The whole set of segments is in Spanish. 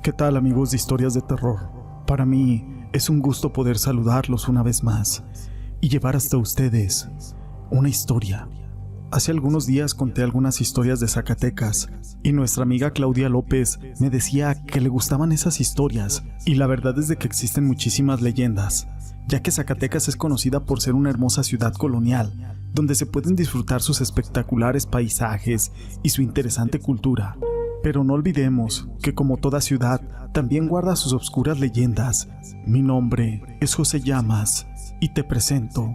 ¿Qué tal, amigos de Historias de Terror? Para mí es un gusto poder saludarlos una vez más y llevar hasta ustedes una historia. Hace algunos días conté algunas historias de Zacatecas y nuestra amiga Claudia López me decía que le gustaban esas historias, y la verdad es de que existen muchísimas leyendas, ya que Zacatecas es conocida por ser una hermosa ciudad colonial donde se pueden disfrutar sus espectaculares paisajes y su interesante cultura. Pero no olvidemos que, como toda ciudad, también guarda sus obscuras leyendas. Mi nombre es José Llamas y te presento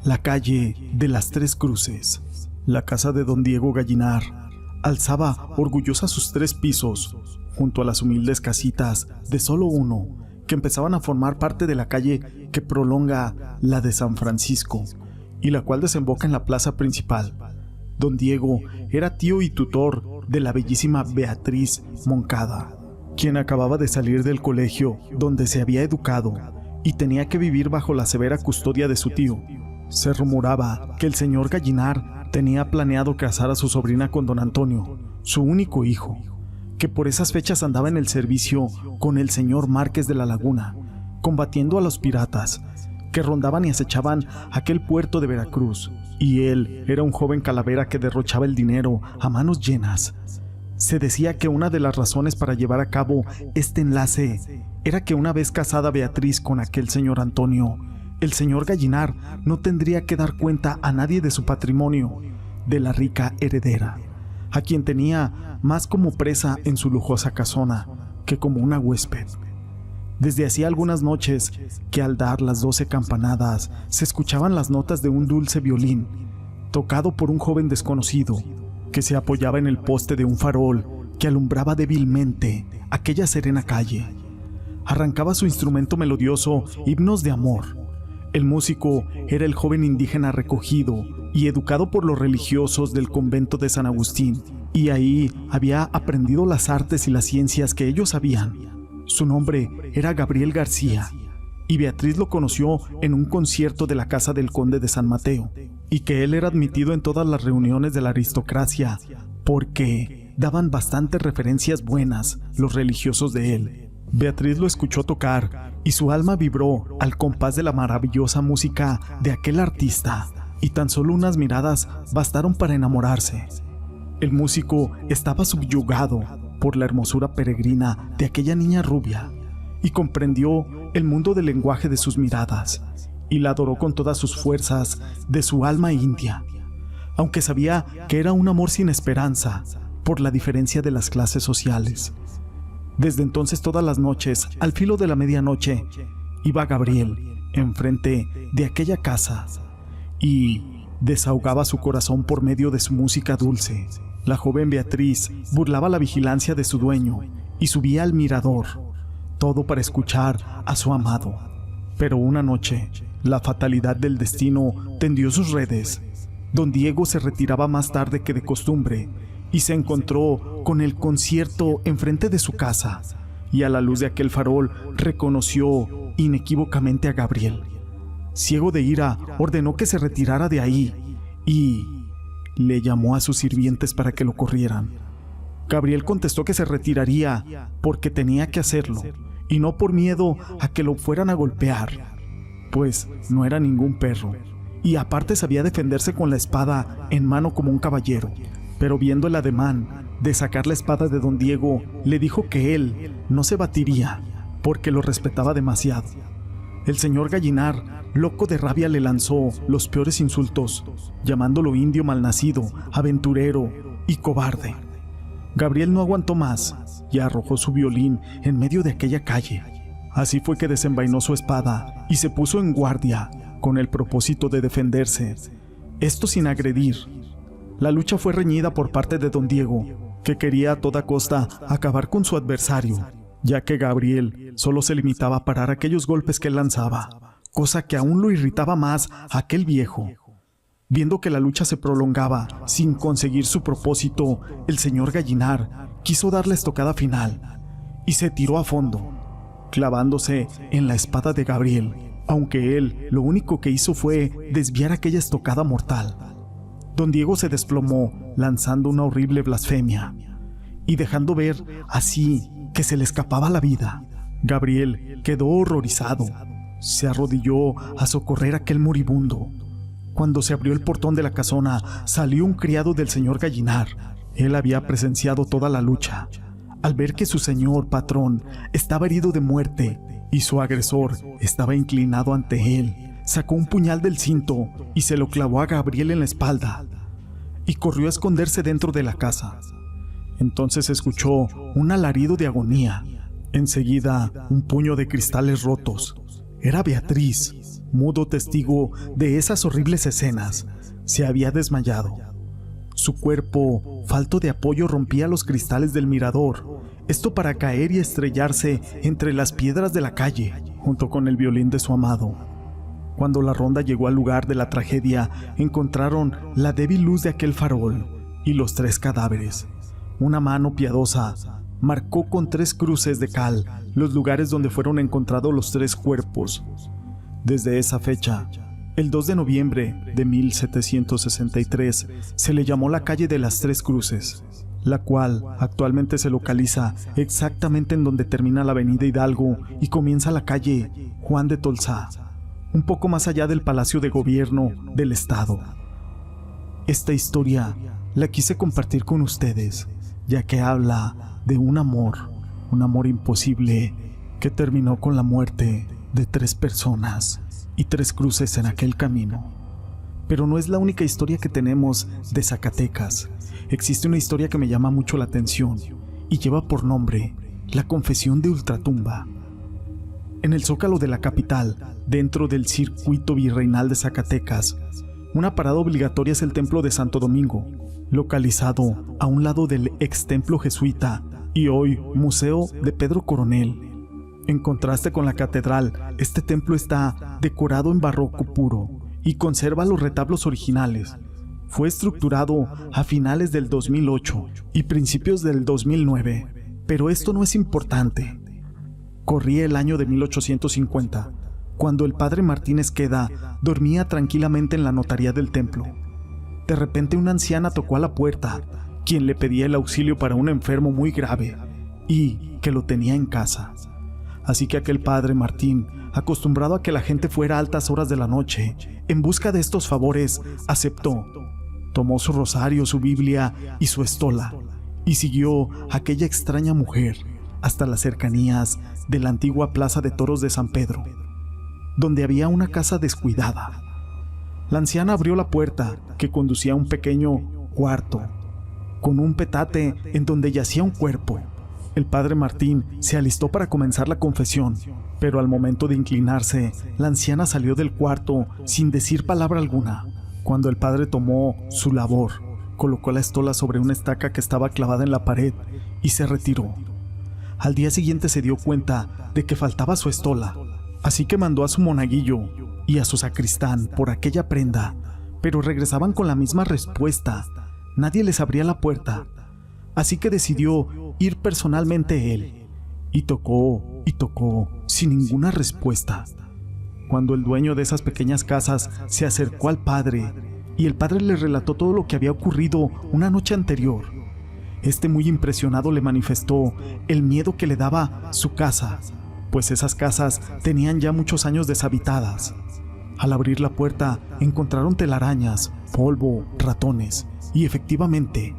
la calle de las Tres Cruces. La casa de don Diego Gallinar alzaba orgullosa sus 3 pisos, junto a las humildes casitas de solo uno, que empezaban a formar parte de la calle que prolonga la de San Francisco, y la cual desemboca en la plaza principal. Don Diego era tío y tutor de la bellísima Beatriz Moncada, quien acababa de salir del colegio donde se había educado y tenía que vivir bajo la severa custodia de su tío. Se rumoraba que el señor Gallinar tenía planeado casar a su sobrina con don Antonio, su único hijo, que por esas fechas andaba en el servicio con el señor Márquez de la Laguna, combatiendo a los piratas que rondaban y acechaban aquel puerto de Veracruz, y él era un joven calavera que derrochaba el dinero a manos llenas. Se decía que una de las razones para llevar a cabo este enlace era que, una vez casada Beatriz con aquel señor Antonio, el señor Gallinar no tendría que dar cuenta a nadie de su patrimonio, de la rica heredera, a quien tenía más como presa en su lujosa casona que como una huésped. Desde hacía algunas noches que, al dar las 12 campanadas, se escuchaban las notas de un dulce violín, tocado por un joven desconocido, que se apoyaba en el poste de un farol que alumbraba débilmente aquella serena calle. Arrancaba su instrumento melodioso himnos de amor. El músico era el joven indígena recogido y educado por los religiosos del convento de San Agustín, y ahí había aprendido las artes y las ciencias que ellos sabían. Su nombre era Gabriel García, y Beatriz lo conoció en un concierto de la casa del conde de San Mateo, y que él era admitido en todas las reuniones de la aristocracia porque daban bastantes referencias buenas los religiosos de él. Beatriz lo escuchó tocar y su alma vibró al compás de la maravillosa música de aquel artista, y tan solo unas miradas bastaron para enamorarse. El músico estaba subyugado por la hermosura peregrina de aquella niña rubia, y comprendió el mundo del lenguaje de sus miradas, y la adoró con todas sus fuerzas de su alma india, aunque sabía que era un amor sin esperanza por la diferencia de las clases sociales. Desde entonces, todas las noches, al filo de la medianoche, iba Gabriel enfrente de aquella casa y desahogaba su corazón por medio de su música dulce. La joven Beatriz burlaba la vigilancia de su dueño y subía al mirador, todo para escuchar a su amado. Pero una noche, la fatalidad del destino tendió sus redes. Don Diego se retiraba más tarde que de costumbre y se encontró con el concierto enfrente de su casa, y a la luz de aquel farol reconoció inequívocamente a Gabriel. Ciego de ira, ordenó que se retirara de ahí y le llamó a sus sirvientes para que lo corrieran. Gabriel contestó que se retiraría porque tenía que hacerlo, y no por miedo a que lo fueran a golpear, pues no era ningún perro, y aparte sabía defenderse con la espada en mano como un caballero. Pero viendo el ademán de sacar la espada de don Diego, le dijo que él no se batiría porque lo respetaba demasiado. El señor Gallinar, loco de rabia, le lanzó los peores insultos, llamándolo indio malnacido, aventurero y cobarde. Gabriel no aguantó más y arrojó su violín en medio de aquella calle. Así fue que desenvainó su espada y se puso en guardia con el propósito de defenderse, esto sin agredir. La lucha fue reñida por parte de don Diego, que quería a toda costa acabar con su adversario, ya que Gabriel solo se limitaba a parar aquellos golpes que él lanzaba, cosa que aún lo irritaba más a aquel viejo. Viendo que la lucha se prolongaba sin conseguir su propósito, el señor Gallinar quiso dar la estocada final y se tiró a fondo, clavándose en la espada de Gabriel, aunque él lo único que hizo fue desviar aquella estocada mortal. Don Diego se desplomó lanzando una horrible blasfemia y dejando ver así que se le escapaba la vida. Gabriel quedó horrorizado. Se arrodilló a socorrer a aquel moribundo. Cuando se abrió el portón de la casona, salió un criado del señor Gallinar. Él había presenciado toda la lucha. Al ver que su señor patrón estaba herido de muerte y su agresor estaba inclinado ante él, sacó un puñal del cinto y se lo clavó a Gabriel en la espalda y corrió a esconderse dentro de la casa. Entonces escuchó un alarido de agonía. Enseguida, un puño de cristales rotos. Era Beatriz, mudo testigo de esas horribles escenas. Se había desmayado. Su cuerpo, falto de apoyo, rompía los cristales del mirador, esto para caer y estrellarse entre las piedras de la calle, junto con el violín de su amado. Cuando la ronda llegó al lugar de la tragedia, encontraron la débil luz de aquel farol y los 3 cadáveres. Una mano piadosa marcó con 3 cruces de cal los lugares donde fueron encontrados los 3 cuerpos. Desde esa fecha, el 2 de noviembre de 1763, se le llamó la calle de las 3 cruces, la cual actualmente se localiza exactamente en donde termina la avenida Hidalgo y comienza la calle Juan de Tolsá, un poco más allá del Palacio de Gobierno del Estado. Esta historia la quise compartir con ustedes, ya que habla de un amor imposible que terminó con la muerte de 3 personas y 3 cruces en aquel camino. Pero no es la única historia que tenemos de Zacatecas. Existe una historia que me llama mucho la atención y lleva por nombre La Confesión de Ultratumba. En el zócalo de la capital, dentro del circuito virreinal de Zacatecas, una parada obligatoria es el templo de Santo Domingo, localizado a un lado del ex templo jesuita y hoy Museo de Pedro Coronel. En contraste con la catedral, este templo está decorado en barroco puro y conserva los retablos originales. Fue estructurado a finales del 2008 y principios del 2009, pero esto no es importante. Corría el año de 1850, cuando el padre Martín Esqueda dormía tranquilamente en la notaría del templo. De repente una anciana tocó a la puerta, quien le pedía el auxilio para un enfermo muy grave y que lo tenía en casa. Así que aquel padre Martín, acostumbrado a que la gente fuera a altas horas de la noche, en busca de estos favores, aceptó. Tomó su rosario, su Biblia y su estola, y siguió a aquella extraña mujer hasta las cercanías de la antigua plaza de toros de San Pedro, donde había una casa descuidada. La anciana abrió la puerta que conducía a un pequeño cuarto, con un petate en donde yacía un cuerpo. El padre Martín se alistó para comenzar la confesión, pero al momento de inclinarse, la anciana salió del cuarto sin decir palabra alguna. Cuando el padre tomó su labor, colocó la estola sobre una estaca que estaba clavada en la pared y se retiró. Al día siguiente se dio cuenta de que faltaba su estola, así que mandó a su monaguillo y a su sacristán por aquella prenda, pero regresaban con la misma respuesta. Nadie les abría la puerta. Así que decidió ir personalmente él, y tocó sin ninguna respuesta. Cuando el dueño de esas pequeñas casas se acercó al padre, y el padre le relató todo lo que había ocurrido una noche anterior, este muy impresionado le manifestó el miedo que le daba su casa, pues esas casas tenían ya muchos años deshabitadas. Al abrir la puerta encontraron telarañas, polvo, ratones, y efectivamente,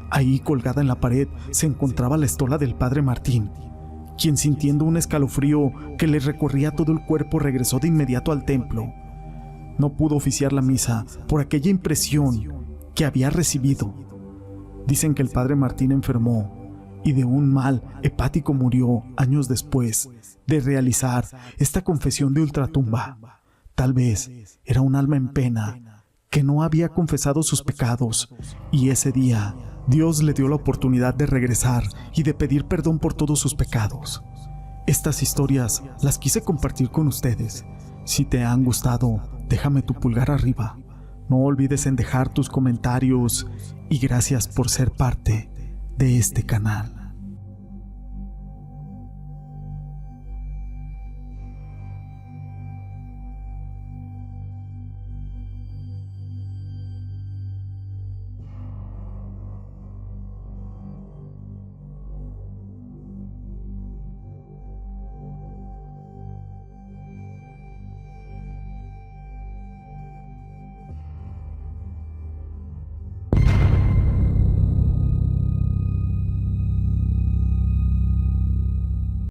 ahí colgada en la pared se encontraba la estola del padre Martín, quien, sintiendo un escalofrío que le recorría todo el cuerpo, regresó de inmediato al templo. No pudo oficiar la misa por aquella impresión que había recibido. Dicen que el padre Martín enfermó y de un mal hepático murió años después de realizar esta confesión de ultratumba. Tal vez era un alma en pena que no había confesado sus pecados, y ese día Dios le dio la oportunidad de regresar y de pedir perdón por todos sus pecados. Estas historias las quise compartir con ustedes. Si te han gustado, déjame tu pulgar arriba. No olvides en dejar tus comentarios y gracias por ser parte de este canal.